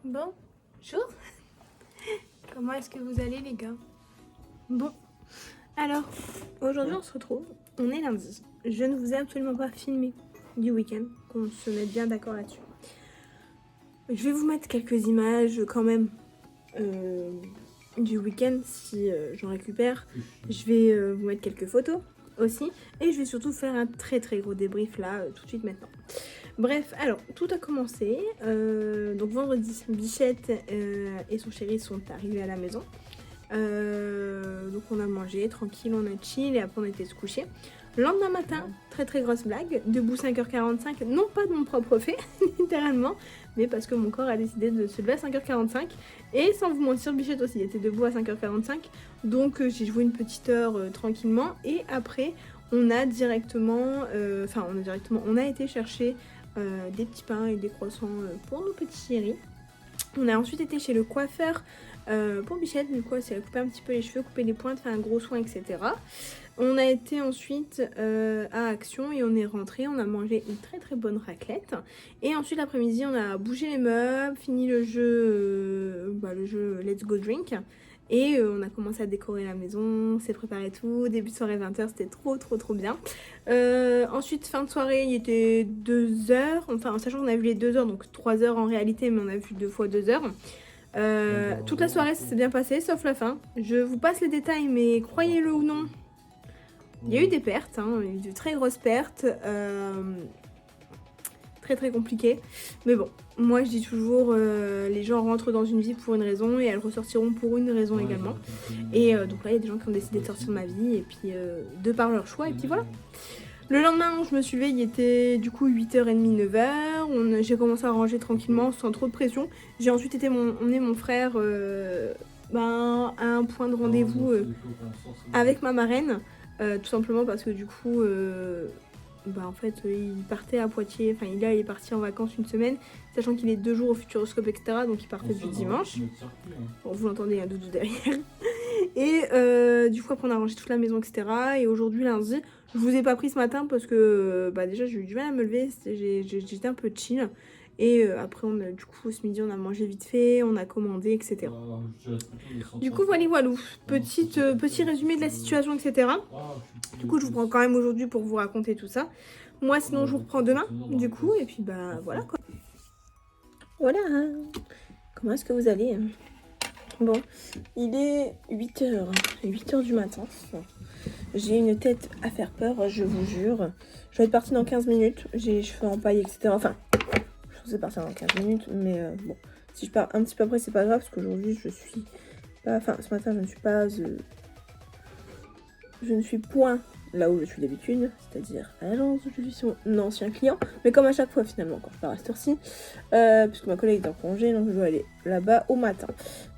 Bonjour. Comment est-ce que vous allez les gars? Bon, alors aujourd'hui on se retrouve, on est lundi. Je ne vous ai absolument pas filmé du week-end, qu'on se mette bien d'accord là-dessus. Je vais vous mettre quelques images quand même du week-end si j'en récupère. Je vais vous mettre quelques photos aussi et je vais surtout faire un très gros débrief là tout de suite maintenant. Bref, alors tout a commencé, donc vendredi, Bichette et son chéri sont arrivés à la maison. Donc on a mangé tranquille, on a chill et après on était se coucher. Le lendemain matin, très grosse blague, debout 5h45, non pas de mon propre fait, littéralement, mais parce que mon corps a décidé de se lever à 5h45. Et sans vous mentir, Bichette aussi était debout à 5h45, donc j'ai joué une petite heure tranquillement. Et après, on a été chercher des petits pains et des croissants pour nos petits chéris. On a ensuite été chez le coiffeur pour Bichette, du coup elle s'est coupé un petit peu les cheveux, couper les pointes, faire un gros soin, etc. On a été ensuite à Action et on est rentré, on a mangé une très bonne raclette. Et ensuite l'après-midi on a bougé les meubles, fini le jeu Let's Go Drink. Et on a commencé à décorer la maison, s'est préparé tout, début de soirée 20h, c'était trop bien. Ensuite fin de soirée il était 2h, enfin en sachant qu'on a vu les 2h, donc 3h en réalité, mais on a vu 2 fois 2h. Toute la soirée ça s'est bien passé, sauf la fin. Je vous passe les détails, mais croyez-le ou non, il y a eu des pertes, hein, il y a eu de très grosses pertes. Très compliqué, mais bon, moi je dis toujours les gens rentrent dans une vie pour une raison et elles ressortiront pour une raison également. Et donc là il y a des gens qui ont décidé de sortir de ma vie et puis de par leur choix, et puis voilà. Le lendemain je me suis levée, il était du coup 8h30, 9h, j'ai commencé à ranger tranquillement sans trop de pression. J'ai ensuite été emmener mon frère à un point de rendez-vous avec ma marraine, tout simplement parce que du coup en fait il partait à Poitiers, enfin il est parti en vacances une semaine, sachant qu'il est 2 jours au Futuroscope, etc. Donc il partait du dimanche. Bon, vous l'entendez, il y a un doudou derrière. Et du coup après on a rangé toute la maison, etc. Et aujourd'hui lundi, je vous ai pas pris ce matin parce que déjà j'ai eu du mal à me lever, j'étais un peu chill. Et après du coup ce midi on a mangé vite fait, on a commandé, etc. Du coup voilà, petit résumé de la situation, etc. Du coup je vous prends quand même aujourd'hui pour vous raconter tout ça. Moi sinon je vous reprends demain du coup, et puis voilà quoi. Voilà, comment est-ce que vous allez? Bon, il est 8h du matin. J'ai une tête à faire peur, je vous jure. Je vais être partie dans 15 minutes, j'ai les cheveux en paille, etc. Enfin, je suis partir dans 15 minutes, mais bon, si je pars un petit peu après, c'est pas grave, parce qu'aujourd'hui, ce matin, je ne suis point là où je suis d'habitude, c'est-à-dire à l'agence où je suis son ancien client, mais comme à chaque fois finalement quand je pars à cette heure-ci, puisque ma collègue est en congé, donc je dois aller là-bas au matin.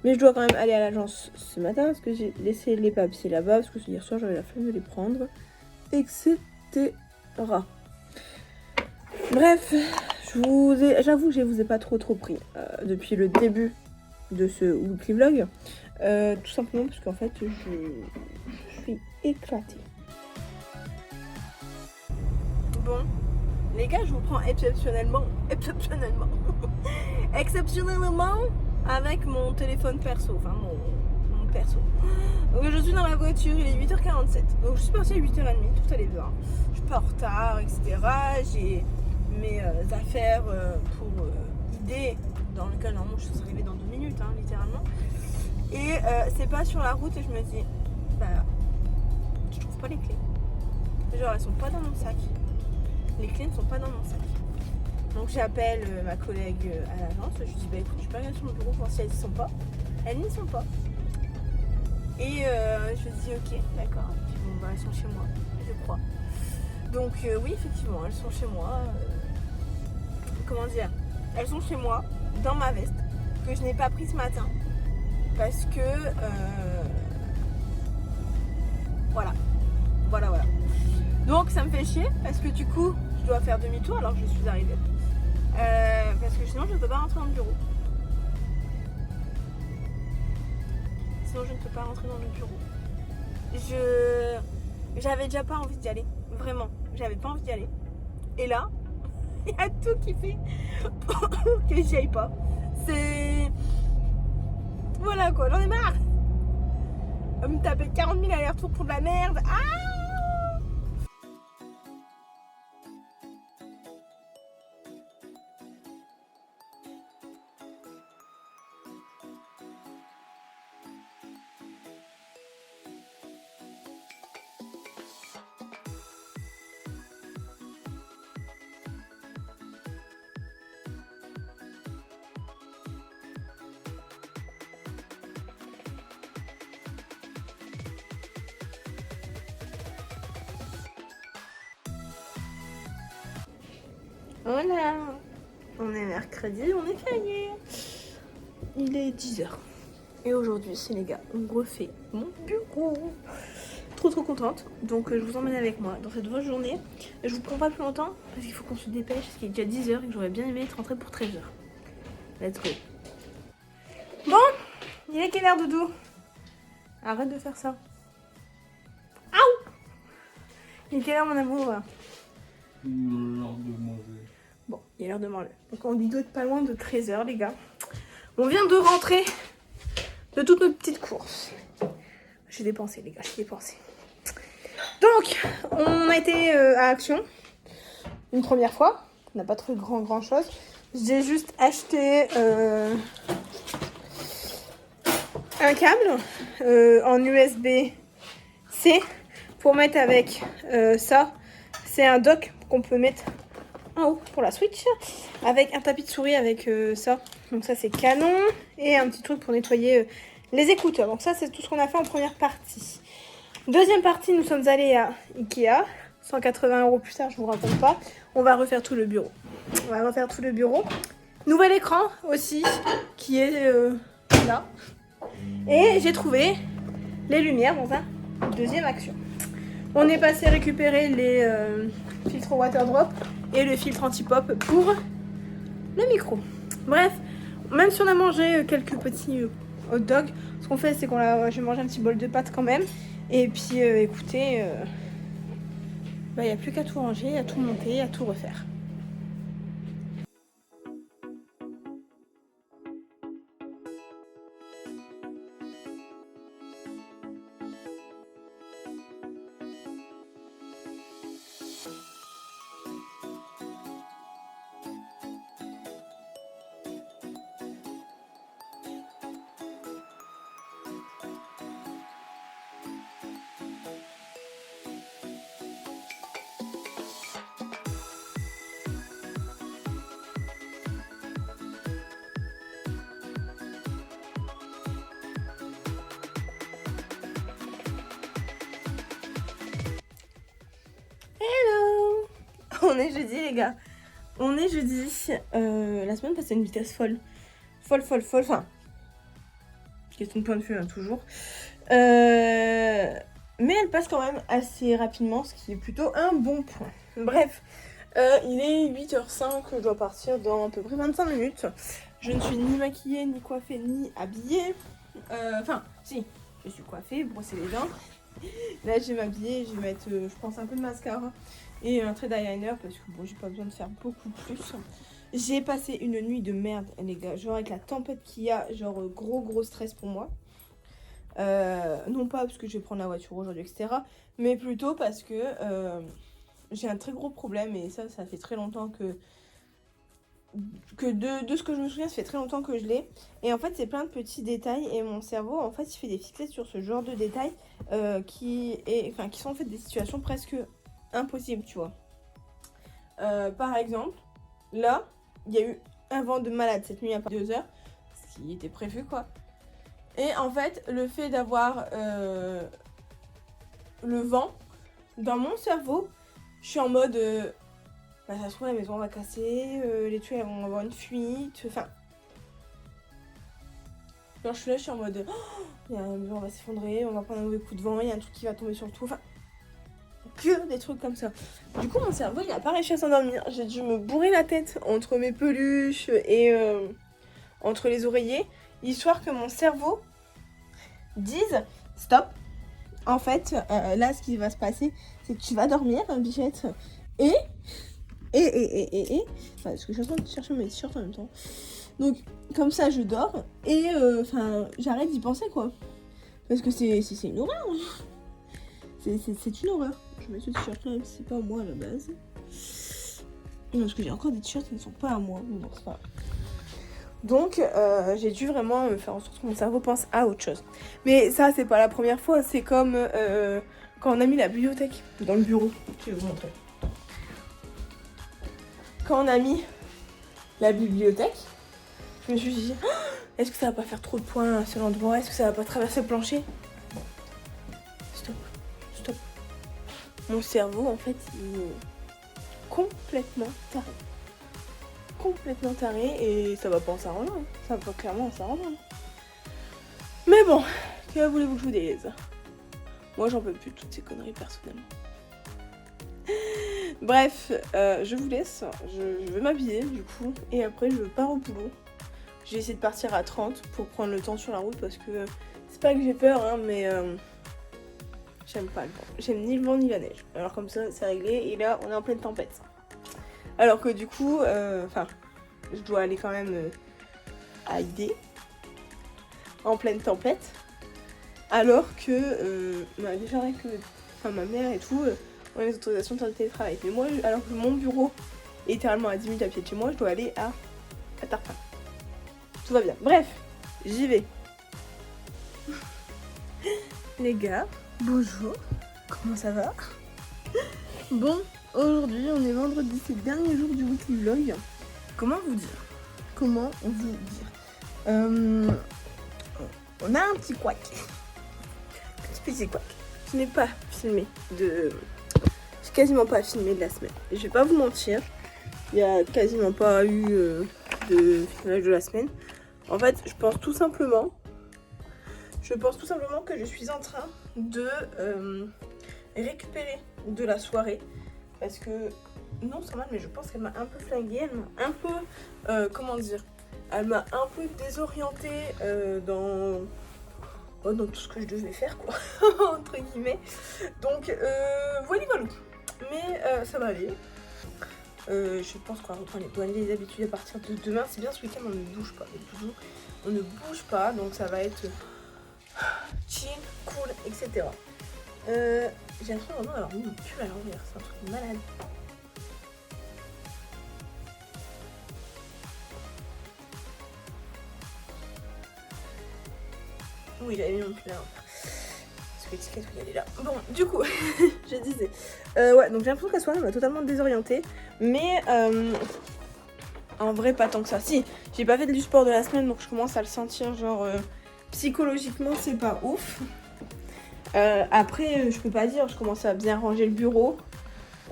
Mais je dois quand même aller à l'agence ce matin, parce que j'ai laissé les papiers là-bas, parce que hier soir j'avais la flemme de les prendre, etc. Bref, j'avoue que je vous ai pas trop pris depuis le début de ce weekly vlog, tout simplement parce qu'en fait je suis éclatée. Bon, les gars, je vous prends exceptionnellement avec mon téléphone perso, enfin mon perso. Donc je suis dans ma voiture, il est 8h47, donc je suis partie à 8h30, tout allait bien. Je suis pas en retard, etc. J'ai mes affaires pour idées dans lequel normalement je suis arrivée dans 2 minutes, hein, littéralement. Et c'est pas sur la route et je me dis, je trouve pas les clés. Genre elles sont pas dans mon sac. Les clés ne sont pas dans mon sac. Donc j'appelle ma collègue à l'agence, je lui dis écoute, je peux regarder sur mon bureau pour voir si elles n'y sont pas. Elles n'y sont pas. Et je dis ok, d'accord. Puis bon elles sont chez moi, je crois. Donc oui effectivement, elles sont chez moi. Comment dire, elles sont chez moi, dans ma veste, que je n'ai pas pris ce matin. Parce que voilà. Donc ça me fait chier parce que du coup je dois faire demi-tour alors que je suis arrivée. Parce que sinon je ne peux pas rentrer dans le bureau. J'avais déjà pas envie d'y aller. Vraiment, j'avais pas envie d'y aller. Et là, il y a tout qui fait pour que j'y aille pas. C'est Voilà quoi, j'en ai marre. On va me taper 40 000 allers-retours pour de la merde. Ah! Voilà, on est mercredi, on est férié. Il est 10h. Et aujourd'hui, c'est les gars, on refait mon bureau. Trop contente. Donc je vous emmène avec moi dans cette grosse journée. Je vous prends pas plus longtemps parce qu'il faut qu'on se dépêche, parce qu'il est déjà 10h et que j'aurais bien aimé être rentrée pour 13h. Let's go. Bon, il est quelle heure, Doudou? Arrête de faire ça. Aouh! Il est quelle heure, mon amour? Il est l'heure de manger. Bon, il est l'heure de manger. Donc on doit être pas loin de 13h, les gars. On vient de rentrer de toutes nos petites courses. J'ai dépensé, les gars, j'ai dépensé. Donc, on a été à Action une première fois. On n'a pas trouvé grand chose. J'ai juste acheté un câble en USB-C pour mettre avec ça. C'est un dock qu'on peut mettre en haut pour la Switch avec un tapis de souris avec ça. Donc ça c'est canon. Et un petit truc pour nettoyer les écouteurs. Donc ça c'est tout ce qu'on a fait en première partie. Deuxième partie, nous sommes allés à Ikea. 180 € plus tard, je vous raconte pas. On va refaire tout le bureau. Nouvel écran aussi qui est là. Et j'ai trouvé les lumières dans un deuxième Action. On est passé récupérer les filtres water drop et le filtre anti-pop pour le micro. Bref, même si on a mangé quelques petits hot dogs, ce qu'on fait c'est j'ai mangé un petit bol de pâtes quand même. Et puis écoutez, il n'y a plus qu'à tout ranger, à tout monter, à tout refaire. On est jeudi, les gars. On est jeudi. La semaine passe à une vitesse folle. Folle. Enfin, question de point de vue, hein, toujours. Mais elle passe quand même assez rapidement, ce qui est plutôt un bon point. Bref, il est 8h05, je dois partir dans à peu près 25 minutes. Je ne suis ni maquillée, ni coiffée, ni habillée. Enfin, si, je suis coiffée, brosser les dents. Là, je vais m'habiller, je vais mettre, je pense, un peu de mascara et un trait d'eyeliner parce que bon, j'ai pas besoin de faire beaucoup plus. J'ai passé une nuit de merde, les gars. Genre, avec la tempête qu'il y a, genre, gros stress pour moi. Non pas parce que je vais prendre la voiture aujourd'hui, etc. Mais plutôt parce que j'ai un très gros problème et ça fait très longtemps que de ce que je me souviens, ça fait très longtemps que je l'ai. Et en fait, c'est plein de petits détails et mon cerveau, en fait, il fait des fixettes sur ce genre de détails qui sont en fait des situations presque impossibles, tu vois. Par exemple, là, il y a eu un vent de malade cette nuit à partir de 2h, ce qui était prévu, quoi. Et en fait, le fait d'avoir le vent, dans mon cerveau, je suis en mode... bah, ça se trouve, la maison va casser, les tuiles vont avoir une fuite, enfin... Genre, je suis là, je suis en mode... Oh, la maison va s'effondrer, on va prendre un mauvais coup de vent, il y a un truc qui va tomber sur le toit, enfin... Que des trucs comme ça. Du coup, mon cerveau, il a pas réussi à s'endormir. J'ai dû me bourrer la tête entre mes peluches et entre les oreillers, histoire que mon cerveau dise stop. En fait, là, ce qui va se passer, c'est que tu vas dormir, bichette, et... Enfin, parce que je suis en train de chercher mes t-shirts en même temps. Donc comme ça je dors et j'arrête d'y penser quoi. Parce que c'est une horreur. C'est une horreur. Je mets ce t-shirt là, c'est pas à moi à la base. Non, parce que j'ai encore des t-shirts qui ne sont pas à moi. Mais bon, c'est pas grave. Donc j'ai dû vraiment faire en sorte que mon cerveau pense à autre chose. Mais ça c'est pas la première fois, c'est comme quand on a mis la bibliothèque dans le bureau. Je vais vous montrer. Quand on a mis la bibliothèque, je me suis dit, oh, est-ce que ça va pas faire trop de points à un seul endroit? Est-ce que ça va pas traverser le plancher? Stop. Mon cerveau en fait il est complètement taré. Complètement taré et ça va pas en s'arranger. Ça va pas clairement en s'arranger. Mais bon, que voulez-vous que je vous dise? Moi j'en peux plus de toutes ces conneries personnellement. Bref, je vous laisse, je vais m'habiller du coup et après je pars au boulot. J'ai essayé de partir à 30 pour prendre le temps sur la route parce que c'est pas que j'ai peur hein, mais j'aime pas le vent. J'aime ni le vent ni la neige. Alors comme ça c'est réglé et là on est en pleine tempête. Alors que du coup, je dois aller quand même à ID en pleine tempête. Alors que déjà avec ma mère et tout, on a les autorisations de faire du télétravail. Mais moi, alors que mon bureau est littéralement à 10 minutes à pied de chez moi, je dois aller à Tarpin. Tout va bien. Bref, j'y vais. Les gars, bonjour. Comment ça va? Bon, aujourd'hui, on est vendredi, c'est le dernier jour du weekly vlog. Comment vous dire? On a un petit couac. Petit couac. Je n'ai pas filmé J'ai quasiment pas filmé de la semaine. Et je vais pas vous mentir, il y a quasiment pas eu de filmage de la semaine. En fait, je pense tout simplement que je suis en train de récupérer de la soirée. Parce que, non seulement, mais je pense qu'elle m'a un peu flinguée, elle m'a un peu, elle m'a un peu désorientée dans tout ce que je devais faire, quoi, entre guillemets. Donc, voilà. Mais ça va aller. Je pense qu'on va reprendre les habitudes à partir de demain. C'est bien, ce week-end, on ne bouge pas. On ne bouge pas, donc ça va être chill, cool, etc. J'ai l'impression vraiment d'avoir mis mon pull à l'envers, c'est un truc de malade. Oui, j'avais mis mon pull à l'envers. Parce que l'étiquette, oui, elle est là. Bon, du coup, je disais. Ouais, donc j'ai l'impression que la soirée m'a totalement désorientée. Mais en vrai, pas tant que ça. Si, j'ai pas fait du sport de la semaine, donc je commence à le sentir, genre, psychologiquement, c'est pas ouf. Après, je peux pas dire, je commence à bien ranger le bureau.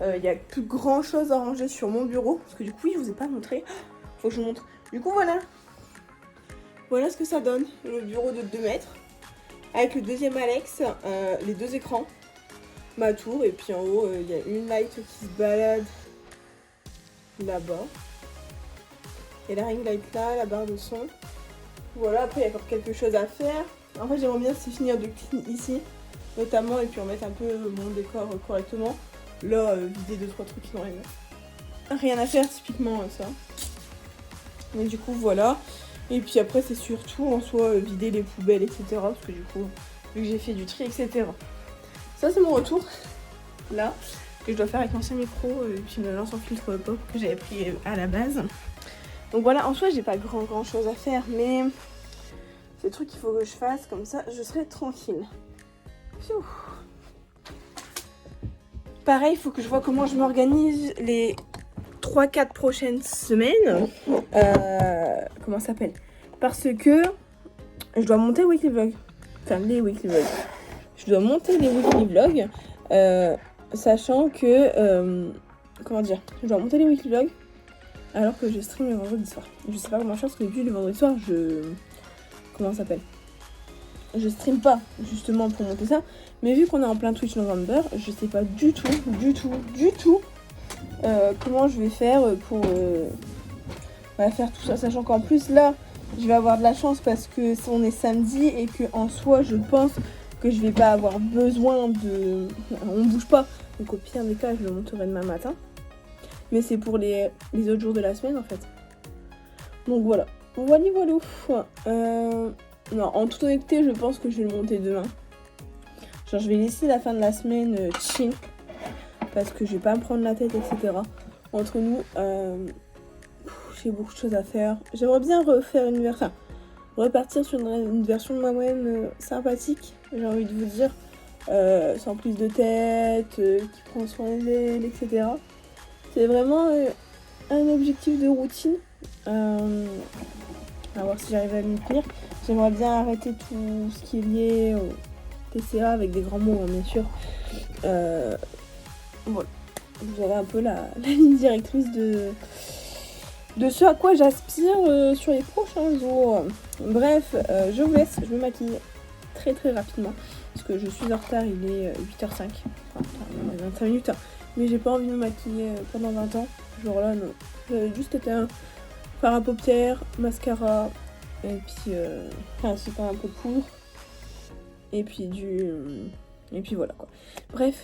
Il y a plus grand chose à ranger sur mon bureau. Parce que du coup, je vous ai pas montré. Faut que je vous montre. Du coup, voilà. Voilà ce que ça donne. Le bureau de 2 mètres. Avec le deuxième Alex, les 2 écrans. Ma tour. Et puis en haut, il y a une light qui se balade là-bas. Et la ring light là, la barre de son. Voilà, après il y a encore quelque chose à faire. En fait, j'aimerais bien finir de clean ici. Notamment, et puis remettre un peu mon décor correctement. Là, vider 2-3 trucs qui n'ont rien à faire, typiquement ça. Mais du coup, voilà. Et puis après, c'est surtout en soi vider les poubelles, etc. Parce que du coup, vu que j'ai fait du tri, etc. Ça, c'est mon retour. Là, que je dois faire avec l'ancien micro. Et puis me lance en filtre pop que j'avais pris à la base. Donc voilà, en soi, j'ai pas grand chose à faire. Mais c'est le truc qu'il faut que je fasse. Comme ça, je serai tranquille. Pfiou. Pareil, il faut que je vois comment je m'organise les 3-4 prochaines semaines. Comment ça s'appelle? Parce que je dois monter weekly vlog. Enfin, les weekly vlogs. Je dois monter les weekly vlogs. Sachant que... comment dire? Je dois monter les weekly vlogs alors que je stream le vendredi soir. Je sais pas comment faire parce que depuis le vendredi soir, comment ça s'appelle? Je stream pas justement pour monter ça. Mais vu qu'on est en plein Twitch November, je sais pas du tout comment je vais faire pour faire tout ça. Sachant qu'en plus là, je vais avoir de la chance parce que on est samedi et que en soi, je pense que je vais pas avoir besoin de... On bouge pas. Donc au pire des cas, je le monterai demain matin. Mais c'est pour les autres jours de la semaine en fait. Donc voilà. Voilà, voilà. Non, en toute honnêteté, je pense que je vais le monter demain. Genre, je vais laisser la fin de la semaine chill. Parce que je vais pas me prendre la tête, etc. Entre nous, j'ai beaucoup de choses à faire. J'aimerais bien refaire une version... repartir sur une version de moi-même sympathique, j'ai envie de vous dire. Sans prise de tête, qui prend soin d'elle, etc. C'est vraiment un objectif de routine. À voir si j'arrive à m'y tenir. J'aimerais bien arrêter tout ce qui est lié au TCA avec des grands mots, hein, bien sûr. Voilà. Vous avez un peu la ligne directrice de ce à quoi j'aspire sur les prochains jours. Bref, je vous laisse, je me maquille très très rapidement. Parce que je suis en retard, il est 8h05. Enfin, on a 25 minutes. Hein. Mais j'ai pas envie de me maquiller pendant 20 ans. Ce jour-là, non. J'avais juste été faire un paupière, mascara, et puis ainsi faire un peu de poudre. Et puis voilà quoi. Bref,